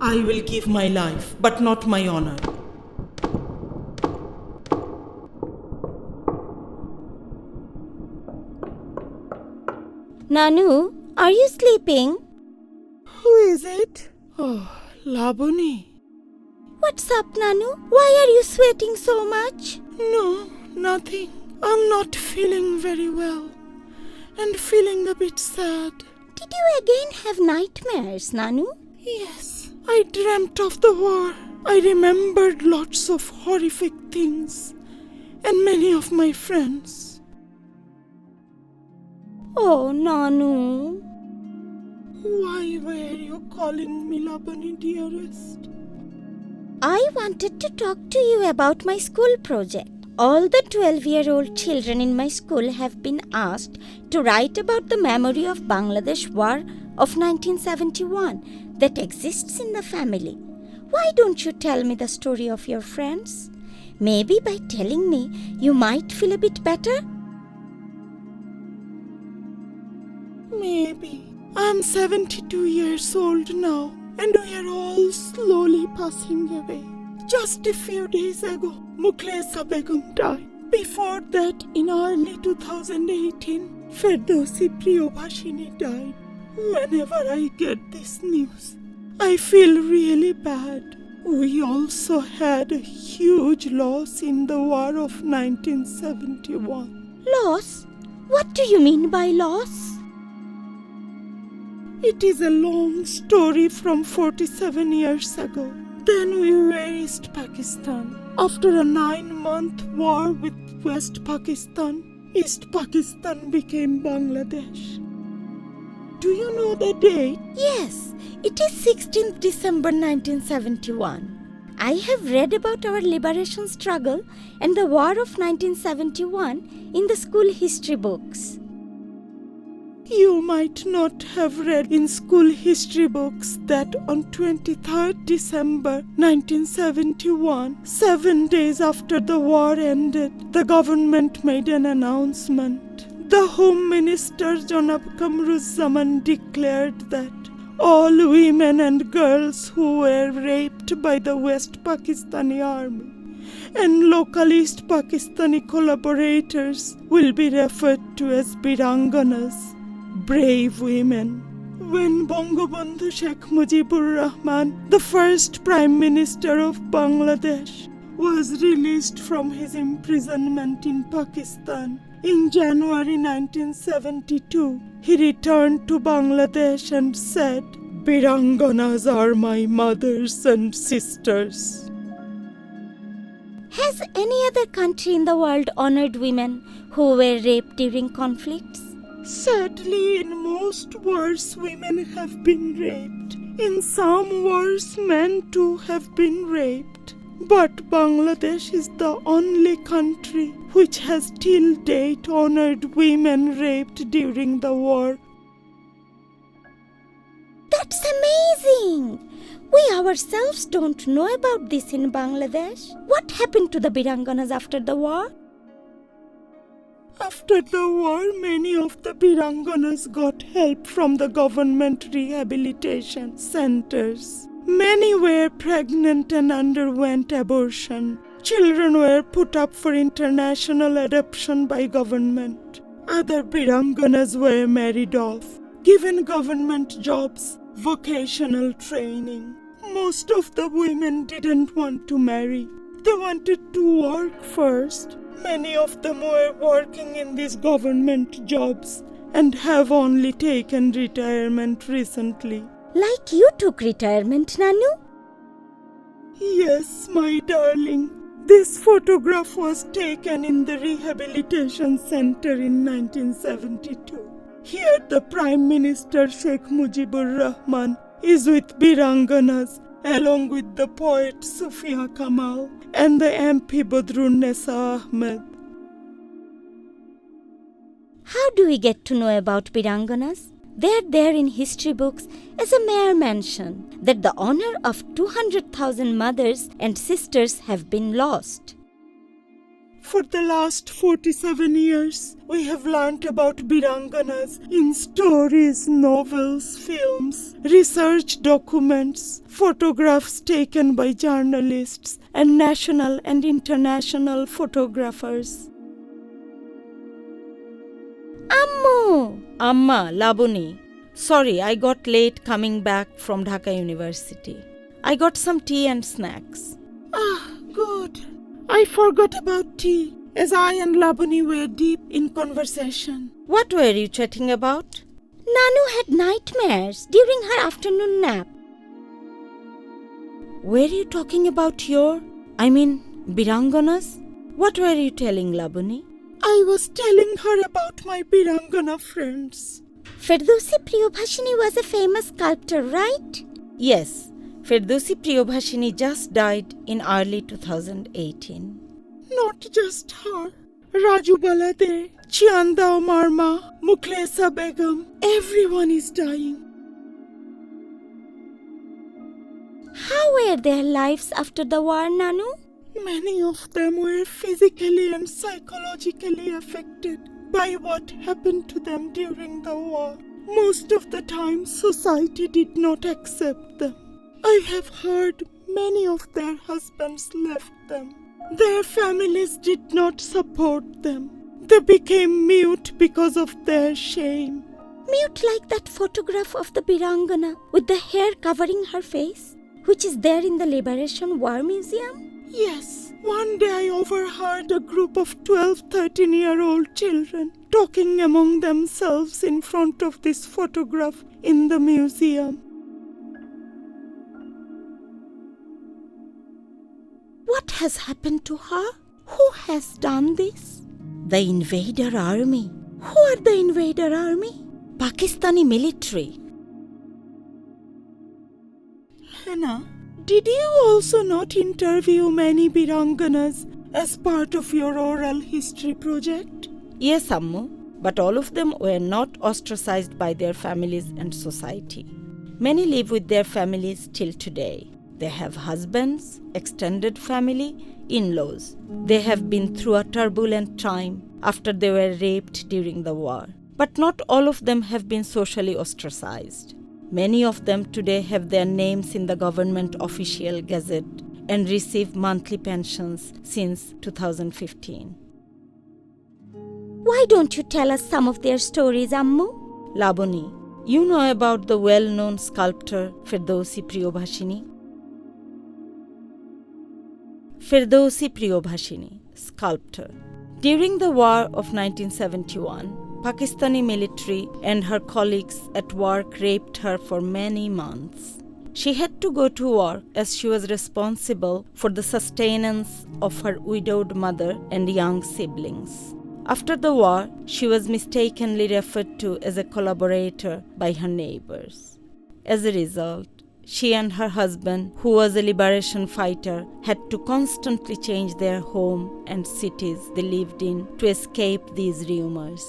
I will give my life, but not my honor. Nanu, are you sleeping? Who is it? Oh, Labuni. What's up, Nanu? Why are you sweating so much? No, nothing. I'm not feeling very well and feeling a bit sad. Did you again have nightmares, Nanu? Yes, I dreamt of the war. I remembered lots of horrific things and many of my friends. Oh, Nanu. Why were you calling me Labuni, dearest? I wanted to talk to you about my school project. All the 12-year-old children in my school have been asked to write about the memory of Bangladesh War of 1971 that exists in the family. Why don't you tell me the story of your friends? Maybe by telling me, you might feel a bit better? Maybe. I'm 72 years old now, and we are all slowly passing away. Just a few days ago, Mukhlesa Begum died. Before that, in early 2018, Ferdowsi Priyobhashini died. Whenever I get this news, I feel really bad. We also had a huge loss in the war of 1971. Loss? What do you mean by loss? It is a long story from 47 years ago. Then we were East Pakistan. After a 9-month war with West Pakistan, East Pakistan became Bangladesh. Do you know the date? Yes, it is 16th December 1971. I have read about our liberation struggle and the war of 1971 in the school history books. You might not have read in school history books that on 23rd December 1971, 7 days after the war ended, the government made an announcement. The Home Minister Janab Kamruzzaman declared that all women and girls who were raped by the West Pakistani army and local East Pakistani collaborators will be referred to as Birangonas, brave women. When Bangabandhu Sheikh Mujibur Rahman, the first Prime Minister of Bangladesh, was released from his imprisonment in Pakistan in January 1972, he returned to Bangladesh and said, "Birangonas are my mothers and sisters." Has any other country in the world honored women who were raped during conflicts? Sadly, in most wars, women have been raped. In some wars, men too have been raped. But Bangladesh is the only country which has till date honored women raped during the war. That's amazing! We ourselves don't know about this in Bangladesh. What happened to the Birangonas after the war? After the war, many of the Birangonas got help from the government rehabilitation centers. Many were pregnant and underwent abortion. Children were put up for international adoption by government. Other Birangonas were married off, given government jobs, vocational training. Most of the women didn't want to marry. They wanted to work first. Many of them were working in these government jobs and have only taken retirement recently. Like you took retirement, Nanu? Yes, my darling. This photograph was taken in the rehabilitation center in 1972. Here the Prime Minister Sheikh Mujibur Rahman is with Birangonas along with the poet Sufia Kamal and the MP Badrunnesa Ahmed. How do we get to know about Birangonas? They are there in history books as a mere mention that the honor of 200,000 mothers and sisters have been lost. For the last 47 years, we have learnt about Biranganas in stories, novels, films, research documents, photographs taken by journalists and national and international photographers. Ammu! Amma, Labuni. Sorry, I got late coming back from Dhaka University. I got some tea and snacks. Ah, good. I forgot about tea, as I and Labuni were deep in conversation. What were you chatting about? Nanu had nightmares during her afternoon nap. Were you talking about Biranganas? What were you telling Labuni? I was telling her about my Birangona friends. Firdausi Priyobhashini was a famous sculptor, right? Yes, Firdausi Priyobhashini just died in early 2018. Not just her. Raju Balade, Chiandao Marma, Mukhlesa Begum, everyone is dying. How were their lives after the war, Nanu? Many of them were physically and psychologically affected by what happened to them during the war. Most of the time, society did not accept them. I have heard many of their husbands left them. Their families did not support them. They became mute because of their shame. Mute like that photograph of the Birangana with the hair covering her face, which is there in the Liberation War Museum? Yes, one day I overheard a group of 12-13-year-old children talking among themselves in front of this photograph in the museum. What has happened to her? Who has done this? The invader army. Who are the invader army? Pakistani military. Hannah, did you also not interview many Biranganas as part of your oral history project? Yes, Ammu, but all of them were not ostracized by their families and society. Many live with their families till today. They have husbands, extended family, in-laws. They have been through a turbulent time after they were raped during the war. But not all of them have been socially ostracized. Many of them today have their names in the government official gazette and receive monthly pensions since 2015. Why don't you tell us some of their stories, Ammu? Labuni, you know about the well-known sculptor Firdausi Priyobhashini? Firdausi Priyobhashini, sculptor. During the war of 1971, Pakistani military and her colleagues at work raped her for many months. She had to go to war as she was responsible for the sustenance of her widowed mother and young siblings. After the war, she was mistakenly referred to as a collaborator by her neighbors. As a result, she and her husband, who was a liberation fighter, had to constantly change their home and cities they lived in to escape these rumors.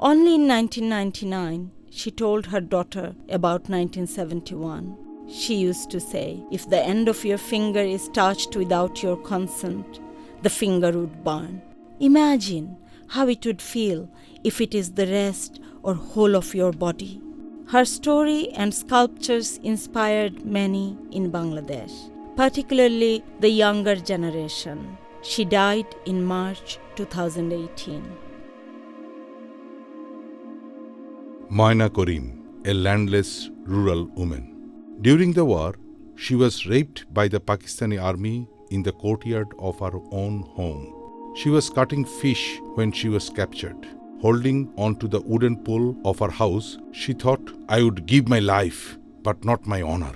Only in 1999, she told her daughter about 1971. She used to say, if the end of your finger is touched without your consent, the finger would burn. Imagine how it would feel if it is the rest or whole of your body. Her story and sculptures inspired many in Bangladesh, particularly the younger generation. She died in March 2018. Moina Karim, a landless rural woman. During the war, she was raped by the Pakistani army in the courtyard of her own home. She was cutting fish when she was captured. Holding onto the wooden pole of her house, she thought, I would give my life, but not my honor.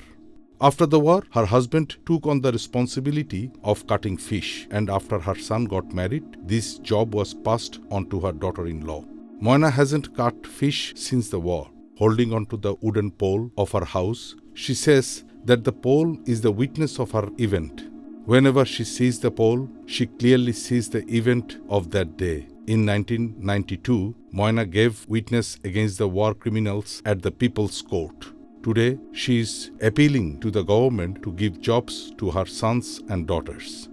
After the war, her husband took on the responsibility of cutting fish, and after her son got married, this job was passed on to her daughter-in-law. Moina hasn't cut fish since the war. Holding onto the wooden pole of her house, she says that the pole is the witness of her event. Whenever she sees the pole, she clearly sees the event of that day. In 1992, Moina gave witness against the war criminals at the People's Court. Today, she is appealing to the government to give jobs to her sons and daughters.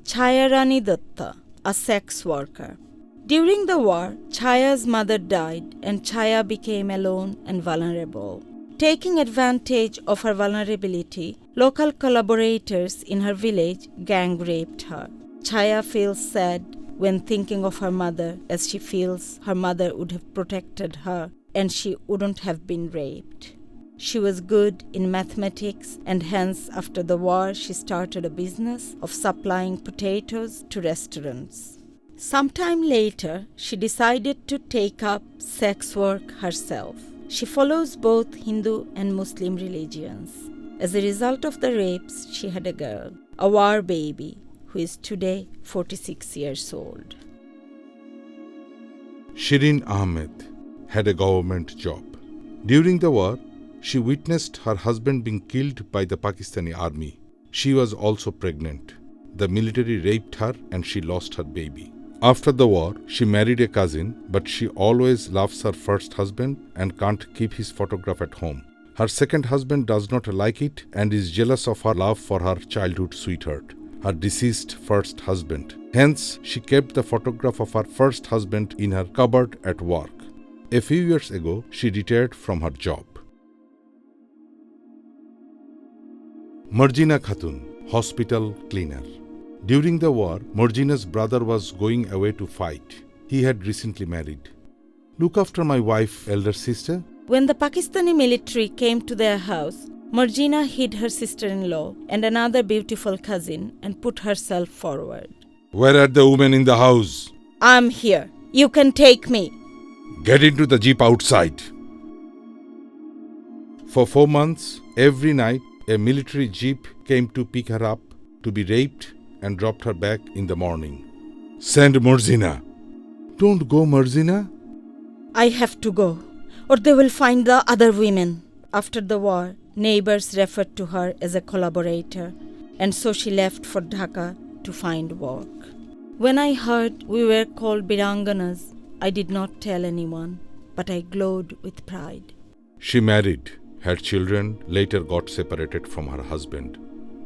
Chaya Rani Datta, a sex worker. During the war, Chaya's mother died and Chaya became alone and vulnerable. Taking advantage of her vulnerability, local collaborators in her village gang raped her. Chaya feels sad when thinking of her mother, as she feels her mother would have protected her and she wouldn't have been raped. She was good in mathematics and hence after the war she started a business of supplying potatoes to restaurants. Sometime later, she decided to take up sex work herself. She follows both Hindu and Muslim religions. As a result of the rapes, she had a girl, a war baby, who is today 46 years old. Shirin Ahmed had a government job. During the war, she witnessed her husband being killed by the Pakistani army. She was also pregnant. The military raped her and she lost her baby. After the war, she married a cousin, but she always loves her first husband and can't keep his photograph at home. Her second husband does not like it and is jealous of her love for her childhood sweetheart, her deceased first husband. Hence, she kept the photograph of her first husband in her cupboard at work. A few years ago, she retired from her job. Marjina Khatun, hospital cleaner. During the war, Marjina's brother was going away to fight. He had recently married. Look after my wife, elder sister. When the Pakistani military came to their house, Marjina hid her sister-in-law and another beautiful cousin and put herself forward. Where are the women in the house? I'm here. You can take me. Get into the jeep outside. For 4 months, every night, a military jeep came to pick her up, to be raped and dropped her back in the morning. Send Marjina. Don't go, Marjina. I have to go, or they will find the other women. After the war, neighbors referred to her as a collaborator, and so she left for Dhaka to find work. When I heard we were called Birangonas, I did not tell anyone, but I glowed with pride. She married, had children, later got separated from her husband,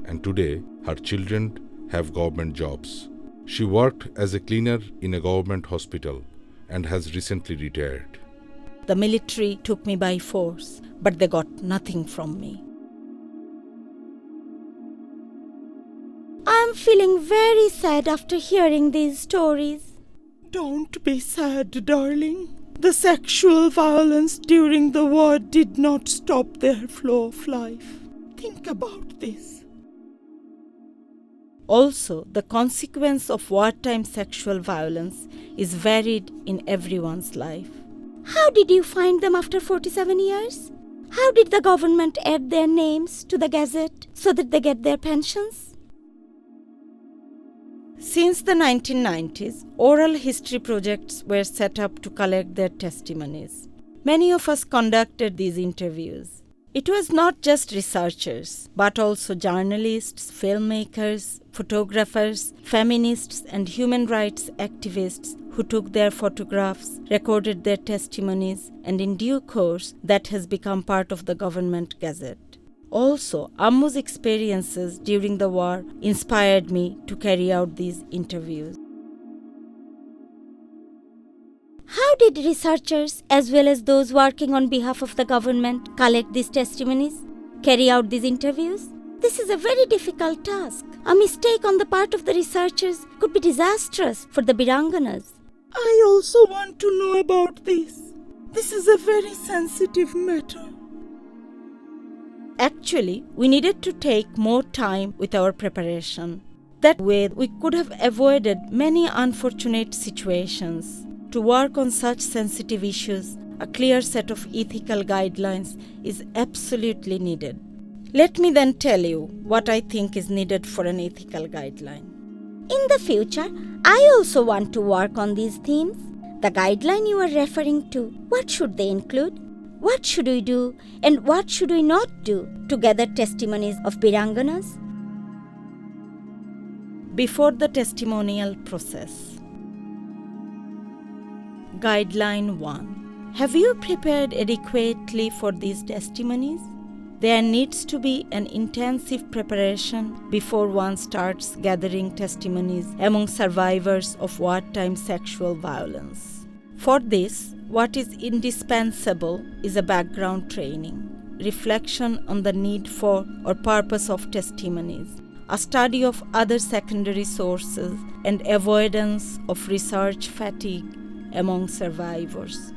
and today her children have government jobs. She worked as a cleaner in a government hospital and has recently retired. The military took me by force, but they got nothing from me. I'm feeling very sad after hearing these stories. Don't be sad, darling. The sexual violence during the war did not stop their flow of life. Think about this. Also, the consequence of wartime sexual violence is varied in everyone's life. How did you find them after 47 years? How did the government add their names to the gazette so that they get their pensions? Since the 1990s, oral history projects were set up to collect their testimonies. Many of us conducted these interviews. It was not just researchers, but also journalists, filmmakers, photographers, feminists, and human rights activists who took their photographs, recorded their testimonies, and in due course, that has become part of the government gazette. Also, Ammu's experiences during the war inspired me to carry out these interviews. How did researchers, as well as those working on behalf of the government, collect these testimonies, carry out these interviews? This is a very difficult task. A mistake on the part of the researchers could be disastrous for the Birangonas. I also want to know about this. This is a very sensitive matter. Actually, we needed to take more time with our preparation. That way, we could have avoided many unfortunate situations. To work on such sensitive issues, a clear set of ethical guidelines is absolutely needed. Let me then tell you what I think is needed for an ethical guideline. In the future, I also want to work on these themes. The guideline you are referring to, what should they include? What should we do and what should we not do to gather testimonies of Birangonas? Before the testimonial process. Guideline 1. Have you prepared adequately for these testimonies? There needs to be an intensive preparation before one starts gathering testimonies among survivors of wartime sexual violence. For this, what is indispensable is a background training, reflection on the need for or purpose of testimonies, a study of other secondary sources, and avoidance of research fatigue among survivors.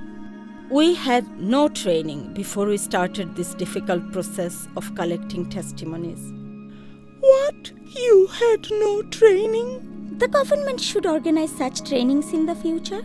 We had no training before we started this difficult process of collecting testimonies. What? You had no training? The government should organize such trainings in the future.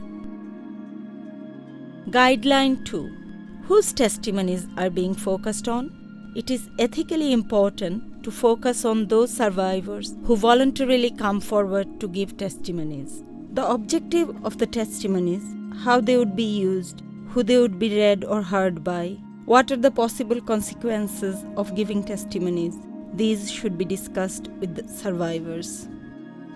Guideline 2. Whose testimonies are being focused on? It is ethically important to focus on those survivors who voluntarily come forward to give testimonies. The objective of the testimonies, how they would be used, who they would be read or heard by, what are the possible consequences of giving testimonies, these should be discussed with the survivors.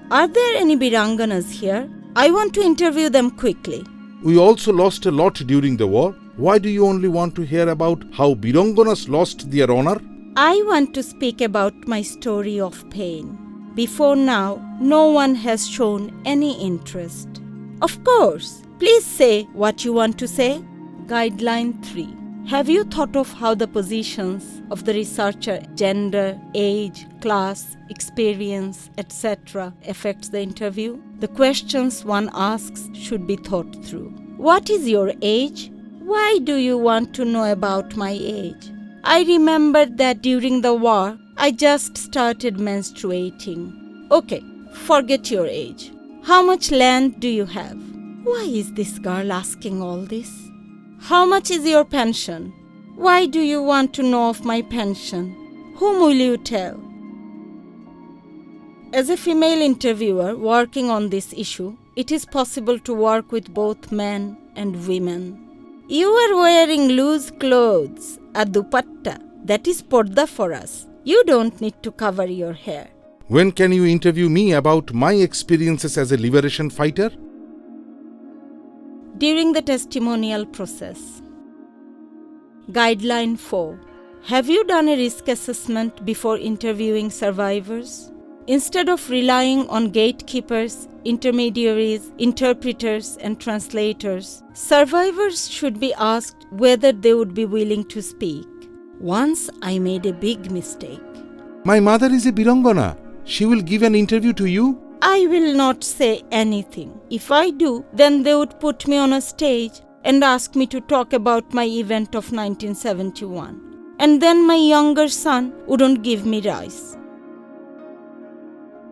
Are there any Biranganas here? I want to interview them quickly. We also lost a lot during the war. Why do you only want to hear about how Birangonas lost their honor? I want to speak about my story of pain. Before now, no one has shown any interest. Of course, please say what you want to say. Guideline 3. Have you thought of how the positions of the researcher, gender, age, class, experience, etc. affects the interview? The questions one asks should be thought through. What is your age? Why do you want to know about my age? I remember that during the war, I just started menstruating. Okay, forget your age. How much land do you have? Why is this girl asking all this? How much is your pension? Why do you want to know of my pension? Whom will you tell? As a female interviewer working on this issue, it is possible to work with both men and women. You are wearing loose clothes, a dupatta, that is porda for us. You don't need to cover your hair. When can you interview me about my experiences as a liberation fighter? During the testimonial process. Guideline 4. Have you done a risk assessment before interviewing survivors? Instead of relying on gatekeepers, intermediaries, interpreters, and translators, survivors should be asked whether they would be willing to speak. Once I made a big mistake. My mother is a Birangona. She will give an interview to you? I will not say anything. If I do, then they would put me on a stage and ask me to talk about my event of 1971. And then my younger son wouldn't give me rice.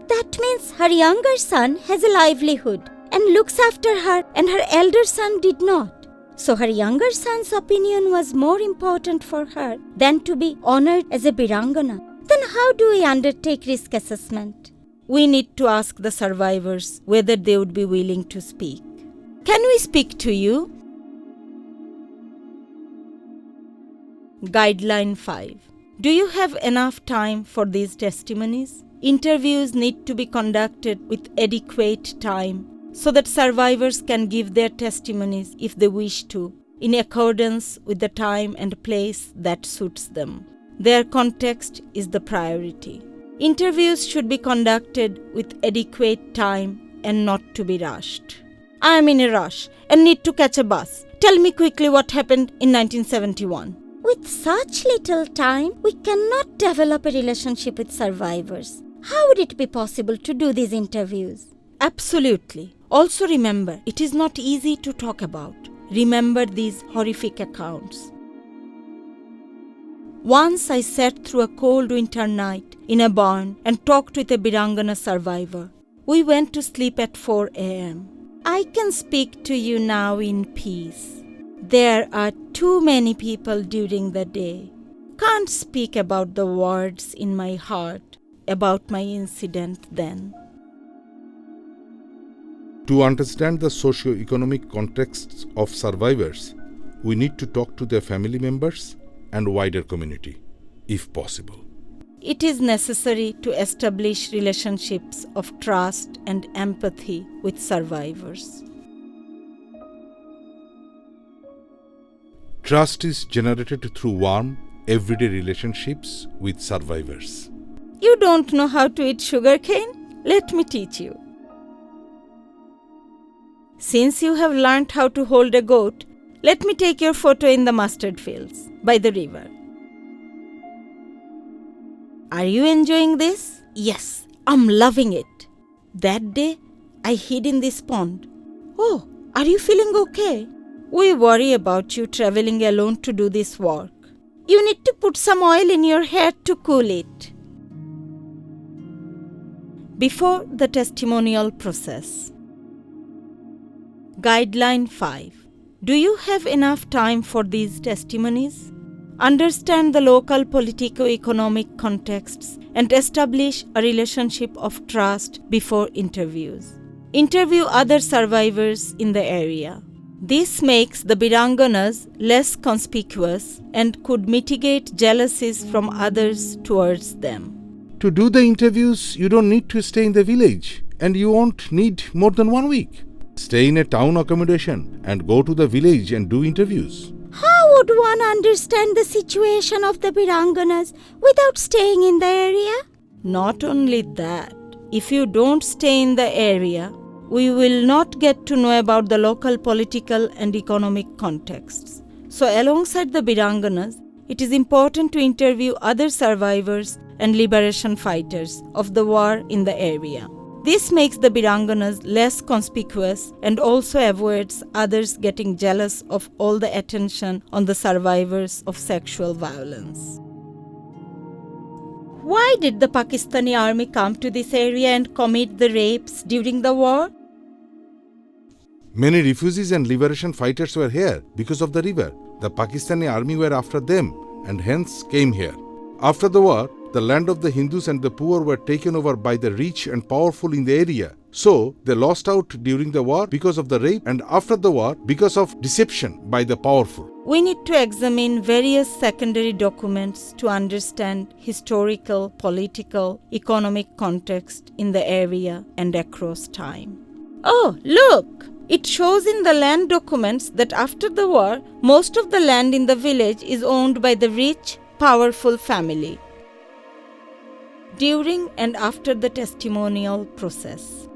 That means her younger son has a livelihood and looks after her, and her elder son did not. So her younger son's opinion was more important for her than to be honored as a Birangana. Then how do we undertake risk assessment? We need to ask the survivors whether they would be willing to speak. Can we speak to you? Guideline 5. Do you have enough time for these testimonies? Interviews need to be conducted with adequate time so that survivors can give their testimonies if they wish to, in accordance with the time and place that suits them. Their context is the priority. Interviews should be conducted with adequate time and not to be rushed. I am in a rush and need to catch a bus. Tell me quickly what happened in 1971. With such little time, we cannot develop a relationship with survivors. How would it be possible to do these interviews? Absolutely. Also remember, it is not easy to talk about. Remember these horrific accounts. Once I sat through a cold winter night in a barn and talked with a Birangana survivor. We went to sleep at 4 a.m. I can speak to you now in peace. There are too many people during the day. Can't speak about the words in my heart about my incident then. To understand the socio-economic contexts of survivors, we need to talk to their family members and wider community, if possible. It is necessary to establish relationships of trust and empathy with survivors. Trust is generated through warm, everyday relationships with survivors. You don't know how to eat sugarcane? Let me teach you. Since you have learned how to hold a goat, let me take your photo in the mustard fields by the river. Are you enjoying this? Yes, I'm loving it. That day, I hid in this pond. Oh, are you feeling okay? We worry about you traveling alone to do this work. You need to put some oil in your hair to cool it. Before the testimonial process. Guideline 5. Do you have enough time for these testimonies? Understand the local politico-economic contexts and establish a relationship of trust before interviews. Interview other survivors in the area. This makes the Birangonas less conspicuous and could mitigate jealousies from others towards them. To do the interviews, you don't need to stay in the village, and you won't need more than 1 week. Stay in a town accommodation and go to the village and do interviews. How would one understand the situation of the Birangonas without staying in the area? Not only that, if you don't stay in the area, we will not get to know about the local political and economic contexts. So alongside the Birangonas, it is important to interview other survivors and liberation fighters of the war in the area. This makes the Birangonas less conspicuous and also avoids others getting jealous of all the attention on the survivors of sexual violence. Why did the Pakistani army come to this area and commit the rapes during the war? Many refugees and liberation fighters were here because of the river. The Pakistani army were after them and hence came here. After the war, the land of the Hindus and the poor were taken over by the rich and powerful in the area. So, they lost out during the war because of the rape, and after the war because of deception by the powerful. We need to examine various secondary documents to understand historical, political, economic context in the area and across time. Oh, look! It shows in the land documents that after the war, most of the land in the village is owned by the rich, powerful family. During and after the testimonial process.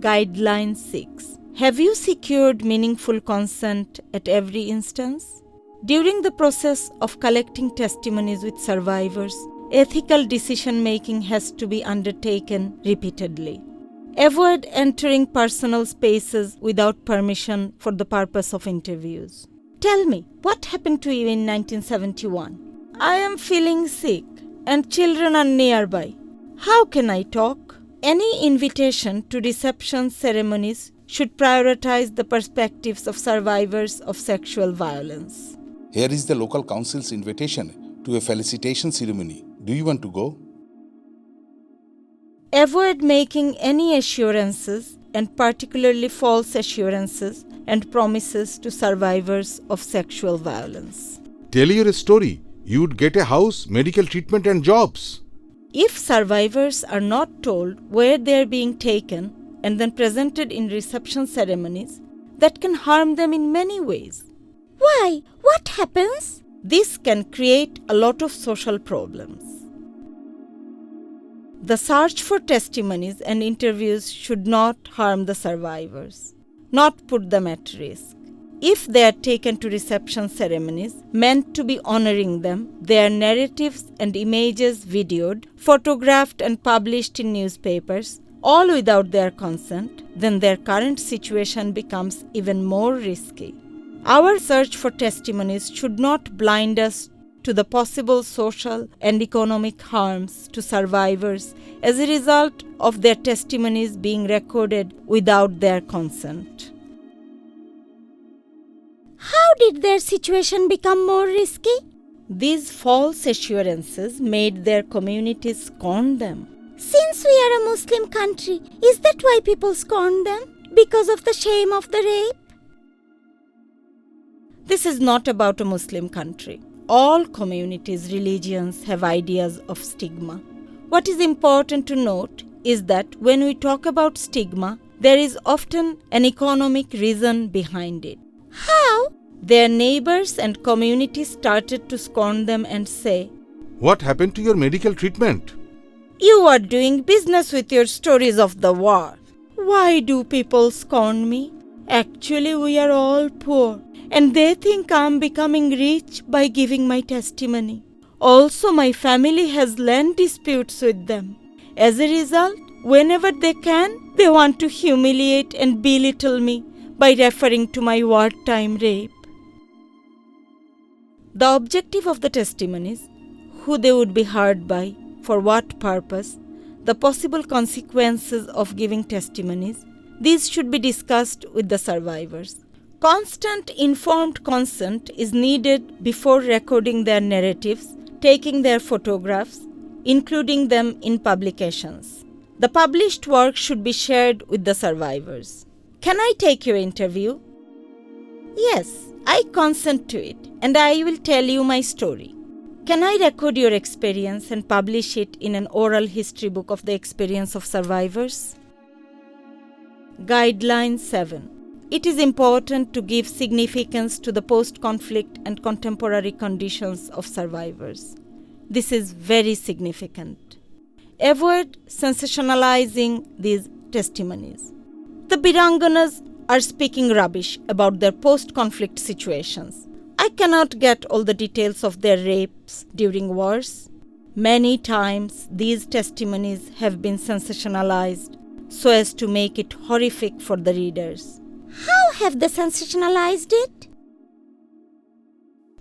Guideline 6. Have you secured meaningful consent at every instance? During the process of collecting testimonies with survivors, ethical decision-making has to be undertaken repeatedly. Avoid entering personal spaces without permission for the purpose of interviews. Tell me, what happened to you in 1971? I am feeling sick and children are nearby. How can I talk? Any invitation to reception ceremonies should prioritize the perspectives of survivors of sexual violence. Here is the local council's invitation to a felicitation ceremony. Do you want to go? Avoid making any assurances, and particularly false assurances and promises to survivors of sexual violence. Tell your story. You would get a house, medical treatment and jobs. If survivors are not told where they are being taken and then presented in reception ceremonies, that can harm them in many ways. Why? What happens? This can create a lot of social problems. The search for testimonies and interviews should not harm the survivors, not put them at risk. If they are taken to reception ceremonies meant to be honoring them, their narratives and images videoed, photographed and published in newspapers, all without their consent, then their current situation becomes even more risky. Our search for testimonies should not blind us to the possible social and economic harms to survivors as a result of their testimonies being recorded without their consent. How did their situation become more risky? These false assurances made their communities scorn them. Since we are a Muslim country, is that why people scorn them? Because of the shame of the rape? This is not about a Muslim country. All communities, religions have ideas of stigma. What is important to note is that when we talk about stigma, there is often an economic reason behind it. How? Their neighbors and community started to scorn them and say, What happened to your medical treatment? "You are doing business with your stories of the war. Why do people scorn me? Actually, we are all poor, and they think I am becoming rich by giving my testimony. Also, my family has land disputes with them. As a result, whenever they can, they want to humiliate and belittle me by referring to my wartime rape." The objective of the testimonies, who they would be heard by, for what purpose, the possible consequences of giving testimonies, these should be discussed with the survivors. Constant informed consent is needed before recording their narratives, taking their photographs, including them in publications. The published work should be shared with the survivors. "Can I take your interview?" "Yes, I consent to it, and I will tell you my story." "Can I record your experience and publish it in an oral history book of the experience of survivors?" Guideline 7. It is important to give significance to the post-conflict and contemporary conditions of survivors. This is very significant. Avoid sensationalizing these testimonies. The Birangonas are speaking rubbish about their post-conflict situations. I cannot get all the details of their rapes during wars. Many times these testimonies have been sensationalized so as to make it horrific for the readers. How have they sensationalized it?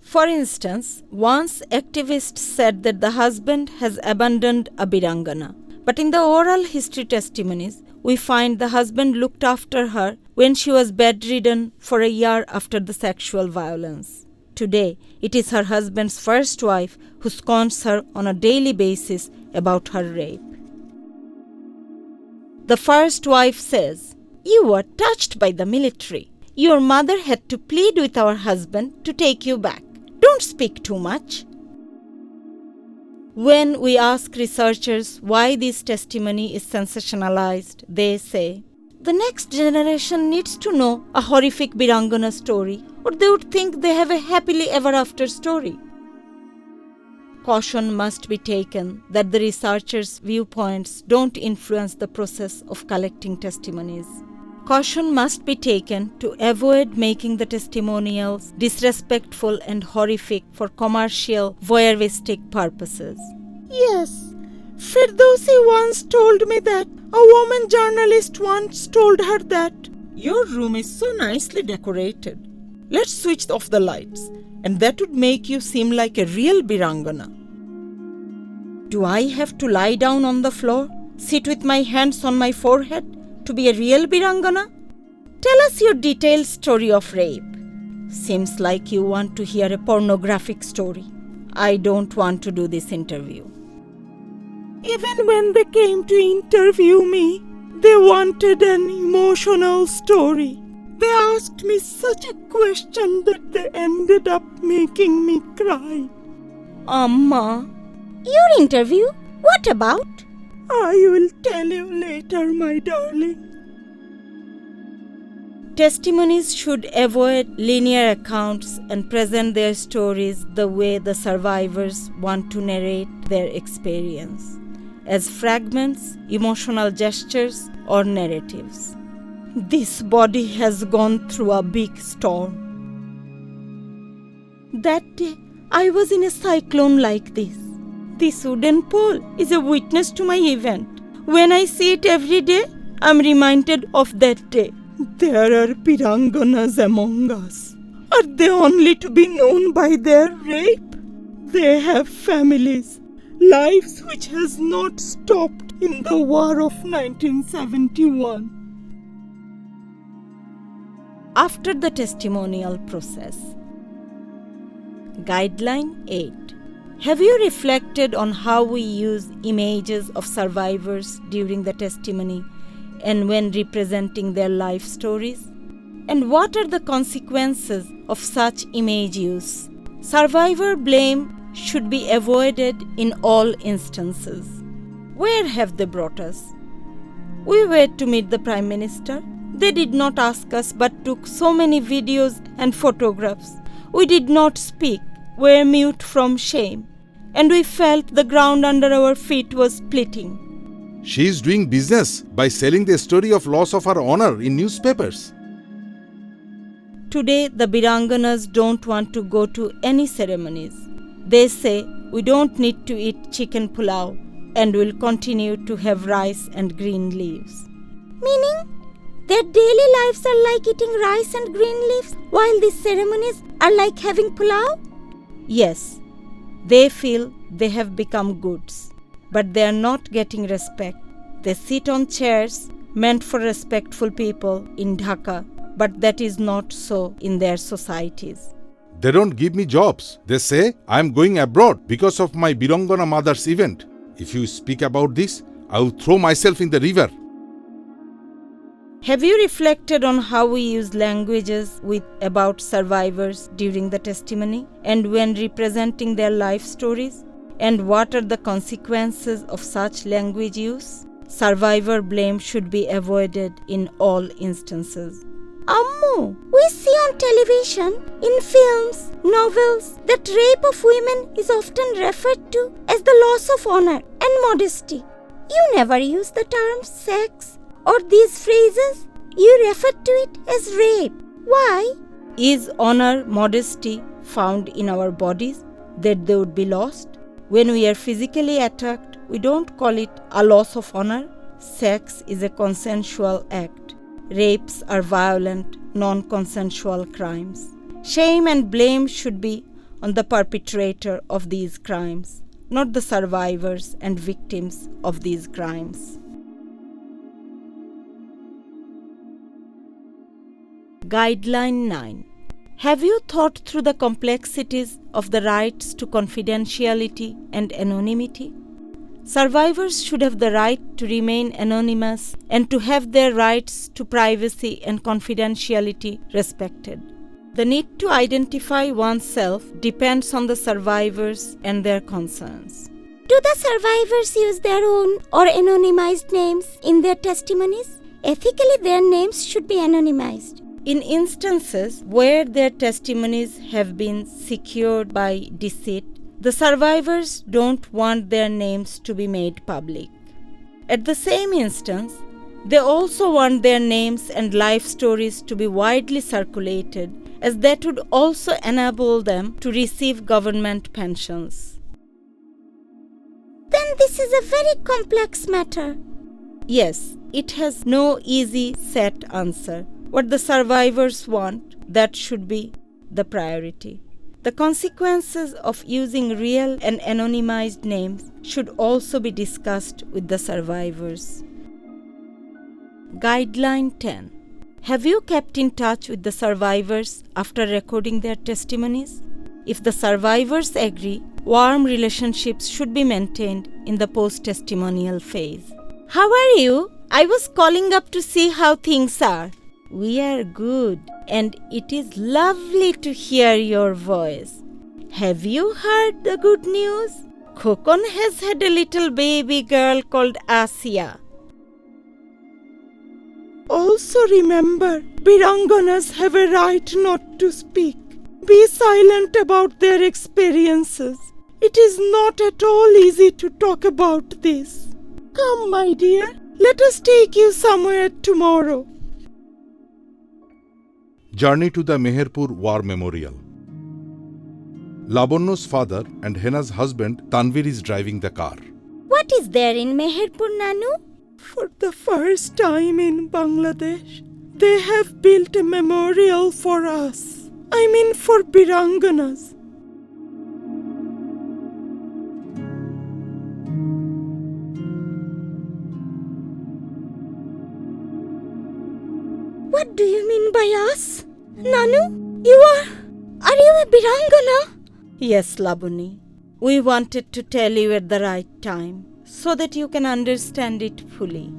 For instance, once activists said that the husband has abandoned a Birangona. But in the oral history testimonies, we find the husband looked after her when she was bedridden for a year after the sexual violence. Today, it is her husband's first wife who scorns her on a daily basis about her rape. The first wife says, "You were touched by the military. Your mother had to plead with our husband to take you back. Don't speak too much." When we ask researchers why this testimony is sensationalized, they say, "The next generation needs to know a horrific Birangona story, or they would think they have a happily ever after story." Caution must be taken that the researchers' viewpoints don't influence the process of collecting testimonies. Caution must be taken to avoid making the testimonials disrespectful and horrific for commercial, voyeuristic purposes. Yes, Firdausi once told me that a woman journalist once told her that, "Your room is so nicely decorated. Let's switch off the lights, and that would make you seem like a real Birangona." Do I have to lie down on the floor, sit with my hands on my forehead, to be a real Birangona? Tell us your detailed story of rape. Seems like you want to hear a pornographic story. I don't want to do this interview. Even when they came to interview me, they wanted an emotional story. They asked me such a question that they ended up making me cry. Amma, Your interview? What about? I will tell you later, my darling. Testimonies should avoid linear accounts and present their stories the way the survivors want to narrate their experience, as fragments, emotional gestures, or narratives. This body has gone through a big storm. That day, I was in a cyclone like this. This wooden pole is a witness to my event. When I see it every day, I am reminded of that day. There are Birangonas among us. Are they only to be known by their rape? They have families, lives which has not stopped in the war of 1971. After the testimonial process. Guideline 8. Have you reflected on how we use images of survivors during the testimony and when representing their life stories? And what are the consequences of such image use? Survivor blame should be avoided in all instances. Where have they brought us? We were to meet the Prime Minister. They did not ask us but took so many videos and photographs. We did not speak, were mute from shame, and we felt the ground under our feet was splitting. She is doing business by selling the story of loss of her honor in newspapers. Today, the Birangonas don't want to go to any ceremonies. They say, we don't need to eat chicken pulao and will continue to have rice and green leaves. Meaning, their daily lives are like eating rice and green leaves, while these ceremonies are like having pulao? Yes, they feel they have become goods, but they are not getting respect. They sit on chairs meant for respectful people in Dhaka, but that is not so in their societies. They don't give me jobs. They say, I am going abroad because of my Birangona mother's event. If you speak about this, I will throw myself in the river. Have you reflected on how we use languages about survivors during the testimony and when representing their life stories? And what are the consequences of such language use? Survivor blame should be avoided in all instances. Ammu, we see on television, in films, novels, that rape of women is often referred to as the loss of honor and modesty. You never use the term sex or these phrases. You refer to it as rape. Why? Is honor, modesty found in our bodies that they would be lost? When we are physically attacked, we don't call it a loss of honor. Sex is a consensual act. Rapes are violent, non-consensual crimes. Shame and blame should be on the perpetrator of these crimes, not the survivors and victims of these crimes. Guideline 9. Have you thought through the complexities of the rights to confidentiality and anonymity? Survivors should have the right to remain anonymous and to have their rights to privacy and confidentiality respected. The need to identify oneself depends on the survivors and their concerns. Do the survivors use their own or anonymized names in their testimonies? Ethically, their names should be anonymized. In instances where their testimonies have been secured by deceit, the survivors don't want their names to be made public. At the same instance, they also want their names and life stories to be widely circulated, as that would also enable them to receive government pensions. Then this is a very complex matter. Yes, it has no easy set answer. What the survivors want, that should be the priority. The consequences of using real and anonymized names should also be discussed with the survivors. Guideline 10. Have you kept in touch with the survivors after recording their testimonies? If the survivors agree, warm relationships should be maintained in the post-testimonial phase. How are you? I was calling up to see how things are. We are good, and it is lovely to hear your voice. Have you heard the good news? Khokon has had a little baby girl called Asiya. Also remember, Birangonas have a right not to speak. Be silent about their experiences. It is not at all easy to talk about this. Come, my dear, let us take you somewhere tomorrow. Journey to the Meherpur War Memorial. Labanyo's father and Hena's husband Tanvir is driving the car. What is there in Meherpur, Nanu? For the first time in Bangladesh, they have built a memorial for us. I mean for Birangonas. What do you mean by us? Nanu, are you a Birangona? Yes, Labuni. We wanted to tell you at the right time, so that you can understand it fully.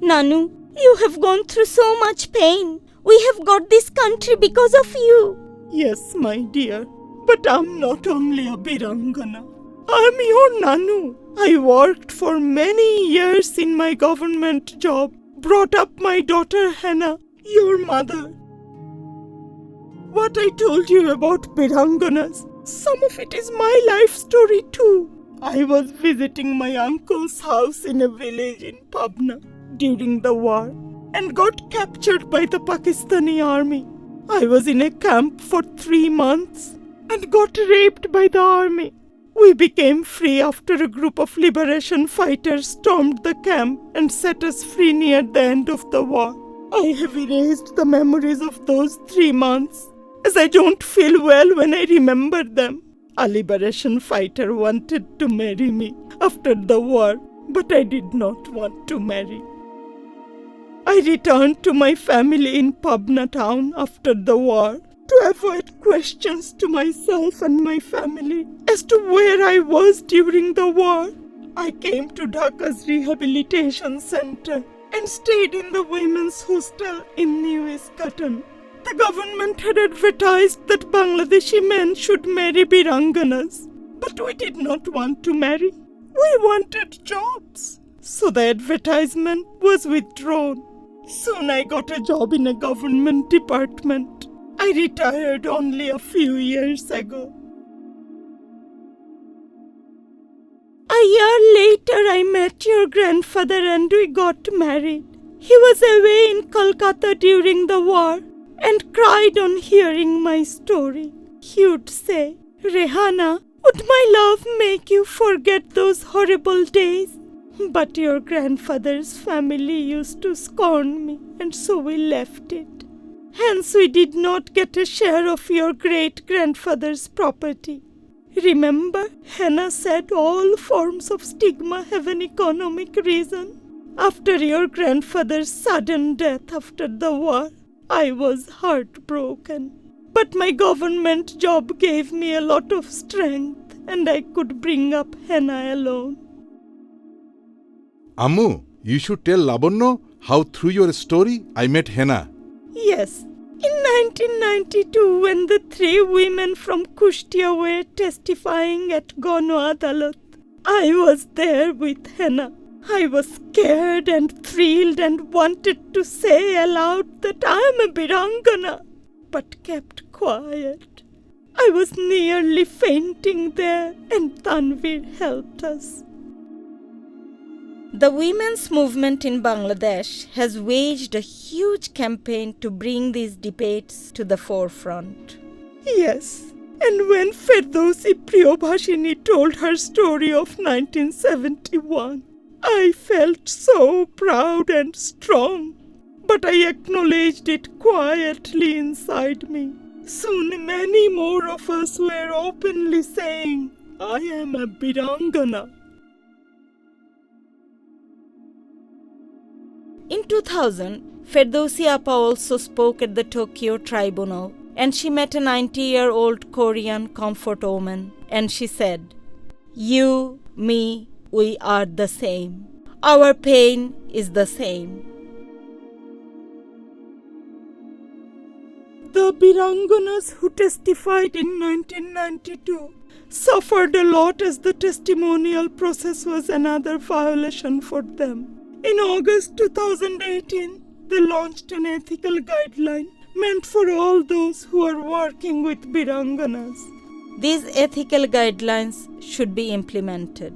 Nanu, you have gone through so much pain. We have got this country because of you. Yes, my dear, but I'm not only a Birangona. I'm your Nanu. I worked for many years in my government job, brought up my daughter Hannah, your mother. What I told you about Birangonas, some of it is my life story too. I was visiting my uncle's house in a village in Pabna during the war and got captured by the Pakistani army. I was in a camp for 3 months and got raped by the army. We became free after a group of liberation fighters stormed the camp and set us free near the end of the war. I have erased the memories of those 3 months, as I don't feel well when I remember them. A liberation fighter wanted to marry me after the war, but I did not want to marry. I returned to my family in Pabna town after the war to avoid questions to myself and my family as to where I was during the war. I came to Dhaka's rehabilitation center and stayed in the women's hostel in New Iskaton. The government had advertised that Bangladeshi men should marry Biranganas, but we did not want to marry. We wanted jobs. So the advertisement was withdrawn. Soon I got a job in a government department. I retired only a few years ago. A year later I met your grandfather and we got married. He was away in Kolkata during the war and cried on hearing my story. He would say, "Rehana, would my love make you forget those horrible days?" But your grandfather's family used to scorn me, and so we left it. Hence we did not get a share of your great-grandfather's property. Remember, Hannah said all forms of stigma have an economic reason. After your grandfather's sudden death after the war, I was heartbroken. But my government job gave me a lot of strength and I could bring up Hannah alone. Ammu, you should tell Labanno how through your story I met Hannah. Yes. In 1992, when the 3 women from Kushtia were testifying at Gono Adalat, I was there with Hannah. I was scared and thrilled and wanted to say aloud that I am a Birangona, but kept quiet. I was nearly fainting there and Tanvir helped us. The women's movement in Bangladesh has waged a huge campaign to bring these debates to the forefront. Yes, and when Ferdowsi Priyobhashini told her story of 1971, I felt so proud and strong, but I acknowledged it quietly inside me. Soon many more of us were openly saying, I am a Birangona. In 2000, Ferdowsi Appa also spoke at the Tokyo Tribunal, and she met a 90-year-old Korean comfort woman, and she said, "You, me, we are the same. Our pain is the same." The Birangonas who testified in 1992 suffered a lot as the testimonial process was another violation for them. In August 2018, they launched an ethical guideline meant for all those who are working with Birangonas. These ethical guidelines should be implemented.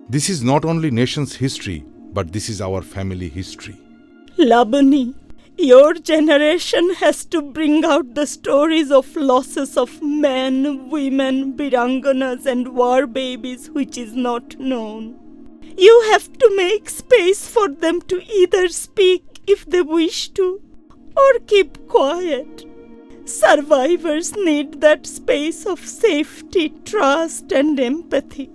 This is not only nation's history, but this is our family history. Labani, your generation has to bring out the stories of losses of men, women, Birangonas and war babies which is not known. You have to make space for them to either speak if they wish to or keep quiet. Survivors need that space of safety, trust and empathy.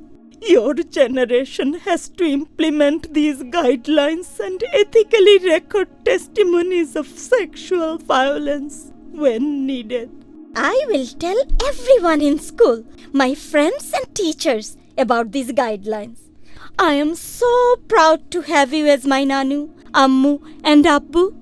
Your generation has to implement these guidelines and ethically record testimonies of sexual violence when needed. I will tell everyone in school, my friends and teachers, about these guidelines. I am so proud to have you as my Nanu, Ammu and Abbu.